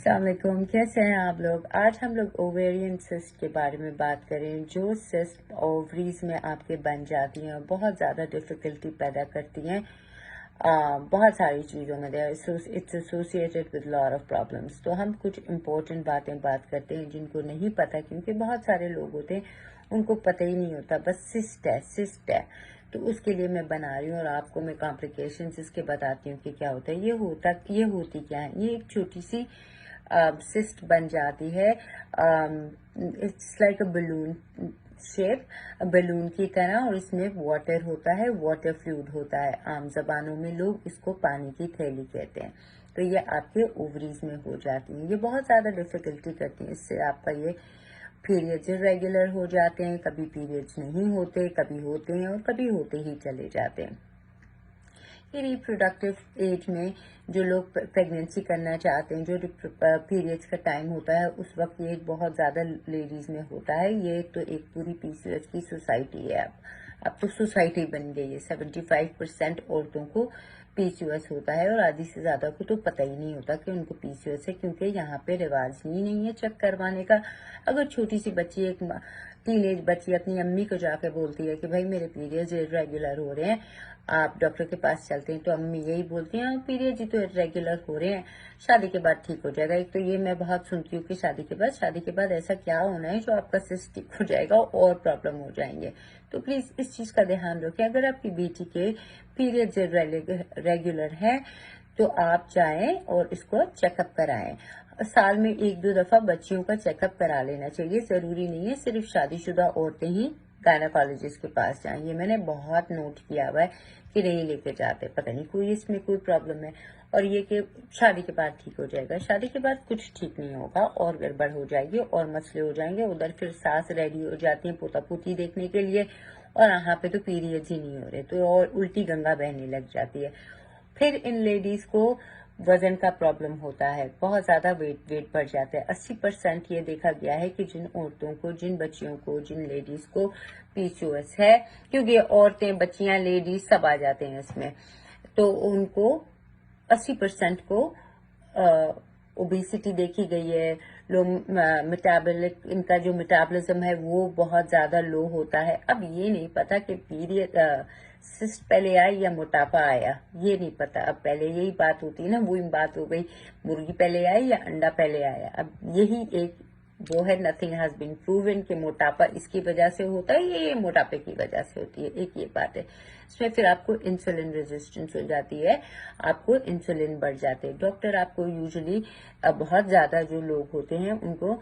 السلام علیکم، کیسے ہیں آپ لوگ؟ آج ہم لوگ اوویرین سسٹ کے بارے میں بات کریں، جو سسٹ اووریز میں آپ کے بن جاتی ہیں، بہت زیادہ ڈیفیکلٹی پیدا کرتی ہیں بہت ساری چیزوں میں. It's associated with lot of problems. تو ہم کچھ امپورٹنٹ بات کرتے ہیں جن کو نہیں پتا، کیونکہ بہت سارے لوگ ہوتے ہیں ان کو پتہ ہی نہیں ہوتا، بس سسٹ ہے. تو اس کے لیے میں بنا رہی ہوں اور آپ کو میں کمپلیکیشنز اس کے بتاتی ہوں کہ کیا ہوتا ہے. یہ ہوتی کیا ہے؟ یہ ایک چھوٹی سی سسٹ بن جاتی ہے. It's like a balloon shape, balloon کی طرح، اور اس میں واٹر ہوتا ہے، واٹر فلوئڈ ہوتا ہے. عام زبانوں میں لوگ اس کو پانی کی تھیلی کہتے ہیں. تو یہ آپ کے اووریز میں ہو جاتی ہیں. یہ بہت زیادہ ڈیفیکلٹی کرتی ہیں. اس سے آپ کا یہ پیریڈز ریگولر ہو جاتے ہیں، کبھی پیریڈز نہیں ہوتے، کبھی ہوتے ہیں اور کبھی ہوتے ہی چلے جاتے ہیں. یہ ریپروڈکٹیو ایج میں جو لوگ پریگنینسی کرنا چاہتے ہیں، جو پیریڈز کا ٹائم ہوتا ہے، اس وقت یہ بہت زیادہ لیڈیز میں ہوتا ہے. یہ تو ایک پوری PCOS کی سوسائٹی ہے. اب تو سوسائٹی بن گئی ہے. 75% عورتوں کو PCOS ہوتا ہے، اور آدھی سے زیادہ کو تو پتہ ہی نہیں ہوتا کہ ان کو PCOS ہے، کیونکہ یہاں پہ رواج ہی نہیں ہے چیک کروانے کا. اگر چھوٹی سی بچی، ایک ٹین ایج بچی اپنی امی کو جا کے بولتی ہے کہ بھائی میرے پیریڈز ریگولر ہو رہے ہیں، آپ ڈاکٹر کے پاس چلتے ہیں، تو امی یہی بولتی ہیں پیریڈ تو ریگولر ہو رہے ہیں، شادی کے بعد ٹھیک ہو جائے گا. ایک تو یہ میں بہت سنتی ہوں کہ شادی کے بعد ایسا کیا ہونا ہے جو آپ کا سسٹ ٹھیک ہو جائے گا اور پرابلم ہو جائیں گے. تو پلیز اس چیز کا دھیان رکھیں. اگر آپ کی بیٹی کے پیریڈز ریگولر ہیں تو آپ جائیں اور اس کو چیک اپ کرائیں. سال میں 1-2 دفعہ بچیوں کا چیک اپ کرا لینا چاہیے. ضروری نہیں ہے صرف شادی شدہ عورتیں ہی گائنیکالوجسٹ کے پاس جائیں. یہ میں نے بہت نوٹ کیا ہوا ہے کہ نہیں لے کے جاتے، پتہ نہیں کوئی اس میں کوئی پرابلم ہے. اور یہ کہ شادی کے بعد ٹھیک ہو جائے گا، شادی کے بعد کچھ ٹھیک نہیں ہوگا، اور گڑبڑ ہو جائے گی اور مسئلے ہو جائیں گے. ادھر پھر ساس ریڈی ہو جاتی ہیں پوتا پوتی دیکھنے کے لیے، اور یہاں پہ تو پیریڈز ہی نہیں ہو رہے، تو اور الٹی گنگا بہنے لگ جاتی ہے. پھر ان لیڈیز کو وزن کا پرابلم ہوتا ہے، بہت زیادہ ویٹ بڑھ جاتا ہے. 80% یہ دیکھا گیا ہے کہ جن عورتوں کو، جن بچیوں کو، جن لیڈیز کو PCOS ہے، کیونکہ عورتیں، بچیاں، لیڈیز سب آ جاتے ہیں اس میں، تو ان کو 80% کو اوبیسٹی دیکھی گئی ہے. لوگ میٹابولک، ان کا جو میٹابولزم ہے وہ بہت زیادہ لو ہوتا ہے. اب یہ نہیں پتا کہ پیریڈ سسٹ پہلے آیا یا موٹاپا آیا، یہ نہیں پتا. اب پہلے یہی بات ہوتی ہے نا، وہی بات ہو گئی، مرغی پہلے آئی یا انڈا پہلے آیا. اب یہی ایک وہ ہے، نتھنگ ہیز بین پروون کہ موٹاپا اس کی وجہ سے ہوتا ہے، یہ موٹاپے کی وجہ سے ہوتی ہے. ایک یہ بات ہے. اس میں پھر آپ کو انسولین ریزسٹنس ہو جاتی ہے، آپ کو انسولین بڑھ جاتے ہیں. ڈاکٹر آپ کو یوزلی بہت زیادہ جو لوگ ہوتے ہیں ان کو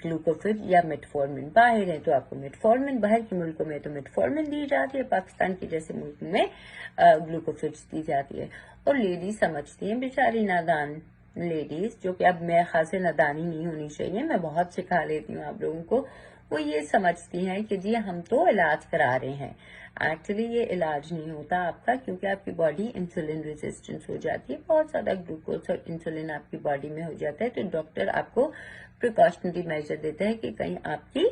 گلوکوفیج یا میٹفورمن، باہر ہیں تو آپ کو میٹفورمن، باہر کے ملکوں میں تو میٹفورمن دی جاتی ہے، پاکستان کے جیسے ملک میں گلوکوفیج دی جاتی ہے. اور لیڈیز سمجھتی ہیں بیچاری نادان لیڈیز، جو کہ اب میں خاص نادانی نہیں ہونی چاہیے، میں بہت سکھا لیتی ہوں آپ لوگوں کو، وہ یہ سمجھتی ہیں کہ جی ہم تو علاج کرا رہے ہیں. ایکچولی یہ علاج نہیں ہوتا آپ کا، کیونکہ آپ کی باڈی انسولین ریزسٹنس ہو جاتی ہے، بہت زیادہ گلوکوز اور انسولین آپ کی باڈی میں ہو جاتا ہے. تو ڈاکٹر آپ کو پریکاشنری میجر دیتا ہے کہ کہیں آپ کی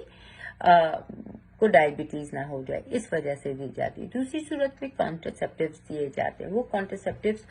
کو ڈائبٹیز نہ ہو جائے، اس وجہ سے دی جاتی ہے. دوسری صورت میں کانٹرسیپٹیوز دیے جاتے ہیں. وہ کانٹرسیپٹیوز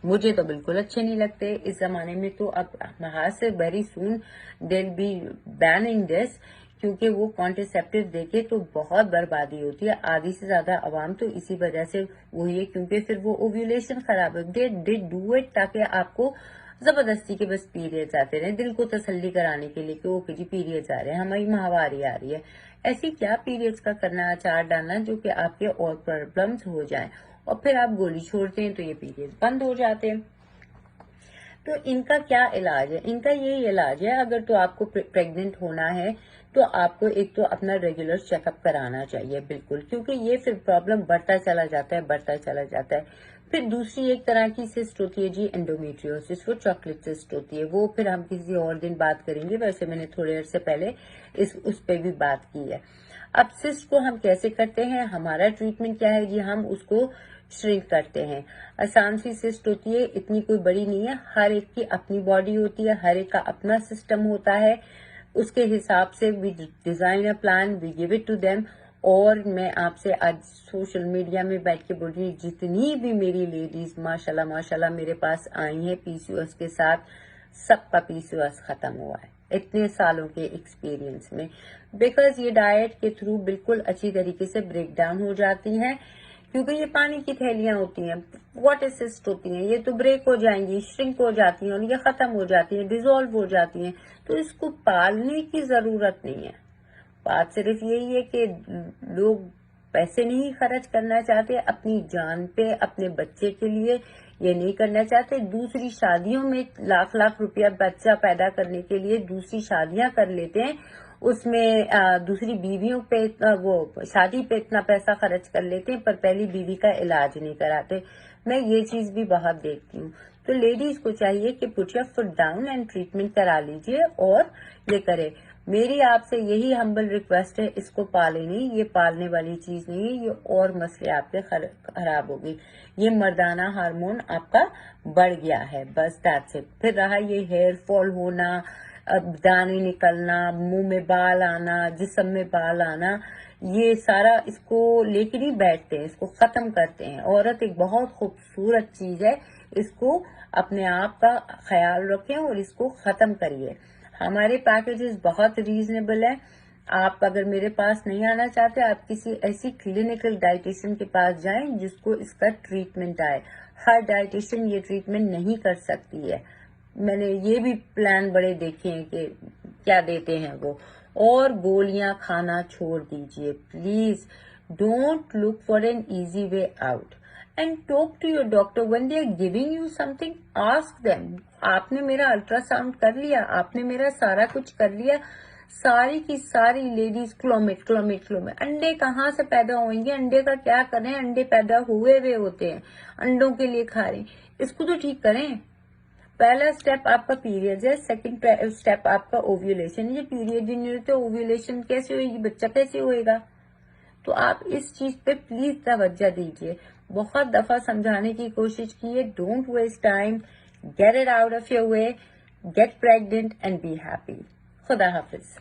مجھے تو بالکل اچھے نہیں لگتے اس زمانے میں. تو اب محاذ سے very soon they will be banning this, کیونکہ وہ کانٹرسیپٹیو دے کے تو بہت بربادی ہوتی ہے. آدھی سے زیادہ عوام تو اسی وجہ سے وہی ہے، کیونکہ پھر وہ اوویولیشن خراب ہے. دے ڈو اٹ تاکہ آپ کو زبردستی کے بس پیریڈز آتے رہیں، دل کو تسلی کرانے کے لیے کہ اوکے جی پیریڈز آ رہے ہیں، ہماری ماہواری آ رہی ہے. ایسی کیا پیریڈز کا کرنا، اچار ڈالنا جو کہ آپ کے اور پرابلمز ہو جائیں، اور پھر آپ گولی چھوڑتے ہیں تو یہ پیریڈز بند ہو جاتے ہیں. تو ان کا کیا علاج ہے؟ ان کا یہی علاج ہے، اگر تو آپ کو پریگننٹ ہونا ہے تو آپ کو ایک تو اپنا ریگولر چیک اپ کرانا چاہیے بالکل، کیونکہ یہ پھر پرابلم بڑھتا چلا جاتا ہے. پھر دوسری ایک طرح کی سسٹ ہوتی ہے جی انڈومیٹریوسس، وہ چاکلیٹ سسٹ ہوتی ہے، وہ پھر ہم کسی اور دن بات کریں گے. ویسے میں نے تھوڑے عرصے پہلے اس پہ بھی بات کی ہے. اب سسٹ کو ہم کیسے کرتے ہیں، ہمارا ٹریٹمنٹ کیا ہے جی؟ ہم اس کو شرنک کرتے ہیں. آسان سی سسٹ ہوتی ہے، اتنی کوئی بڑی نہیں ہے. ہر ایک کی اپنی باڈی ہوتی ہے، ہر ایک کا اپنا سسٹم ہوتا ہے، اس کے حساب سے we design a plan, we gave it to them. اور میں آپ سے آج سوشل میڈیا میں بیٹھ کے بول رہی ہوں، جتنی بھی میری لیڈیز ماشاءاللہ میرے پاس آئی ہیں PCOS کے ساتھ، سب کا PCOS ختم ہوا ہے اتنے سالوں کے ایکسپیرینس میں، بیکاز یہ ڈائٹ کے تھرو بالکل اچھی طریقے سے بریک ڈاؤن ہو جاتی ہیں، کیونکہ یہ پانی کی تھیلیاں ہوتی ہیں، واٹر سسٹ ہوتی ہیں، یہ تو بریک ہو جائیں گی، شرنک ہو جاتی ہیں اور یہ ختم ہو جاتی ہیں، ڈیزالو ہو جاتی ہیں، تو اس کو پالنے کی ضرورت نہیں ہے۔ بات صرف یہی ہے کہ لوگ پیسے نہیں خرچ کرنا چاہتے اپنی جان پہ، اپنے بچے کے لیے یہ نہیں کرنا چاہتے، دوسری شادیوں میں لاکھ لاکھ روپیہ بچہ پیدا کرنے کے لیے دوسری شادیاں کر لیتے ہیں، اس میں دوسری بیویوں پہ وہ شادی پہ اتنا پیسہ خرچ کر لیتے ہیں پر پہلی بیوی کا علاج نہیں کراتے۔ میں یہ چیز بھی بہت دیکھتی ہوں، تو لیڈیز کو چاہیے کہ put your foot down and treatment کرا لیجئے اور یہ کرے۔ میری آپ سے یہی ہمبل ریکویسٹ ہے، اس کو پالے نہیں، یہ پالنے والی چیز نہیں ہے، یہ اور مسئلے آپ کے خراب ہوگی، یہ مردانہ ہارمون آپ کا بڑھ گیا ہے، بس دیٹس اٹ۔ پھر رہا یہ ہیئر فال ہونا، دانے نکلنا، منہ میں بال آنا، جسم میں بال آنا، یہ سارا اس کو لے کے نہیں بیٹھتے ہیں، اس کو ختم کرتے ہیں۔ عورت ایک بہت خوبصورت چیز ہے، اس کو اپنے آپ کا خیال رکھیں اور اس کو ختم کریے۔ ہمارے پیکیجز بہت ریزنیبل ہیں، آپ اگر میرے پاس نہیں آنا چاہتے آپ کسی ایسی کلینکل ڈائٹیشین کے پاس جائیں جس کو اس کا ٹریٹمنٹ آئے، ہر ڈائٹیشین یہ ٹریٹمنٹ نہیں کر سکتی ہے، میں نے یہ بھی پلان بڑے دیکھے ہیں کہ کیا دیتے ہیں وہ، اور گولیاں کھانا چھوڑ دیجئے please, don't look for an easy way out and talk to your doctor when they are giving you something, ask them, آپ نے میرا الٹرا ساؤنڈ کر لیا، آپ نے میرا سارا کچھ کر لیا، ساری کی ساری لیڈیز کلومیٹ، انڈے کہاں سے پیدا ہوئیں گے، انڈے کا کیا کریں، انڈے پیدا ہوئے ہوتے ہیں، انڈوں کے لیے کھا رہے ہیں، اس کو تو ٹھیک کریں۔ پہلا سٹیپ آپ کا پیریڈ ہے، سیکنڈ سٹیپ آپ کا اوویولیشن، یہ پیریڈ ہی نہیں ہوتے اوویولیشن کیسے ہوئے گی، بچہ کیسے ہوئے گا؟ تو آپ اس چیز پہ پلیز توجہ دیجئے، بہت دفعہ سمجھانے کی کوشش کیے، don't waste time, get it out of your way, get pregnant and be happy. خدا حافظ۔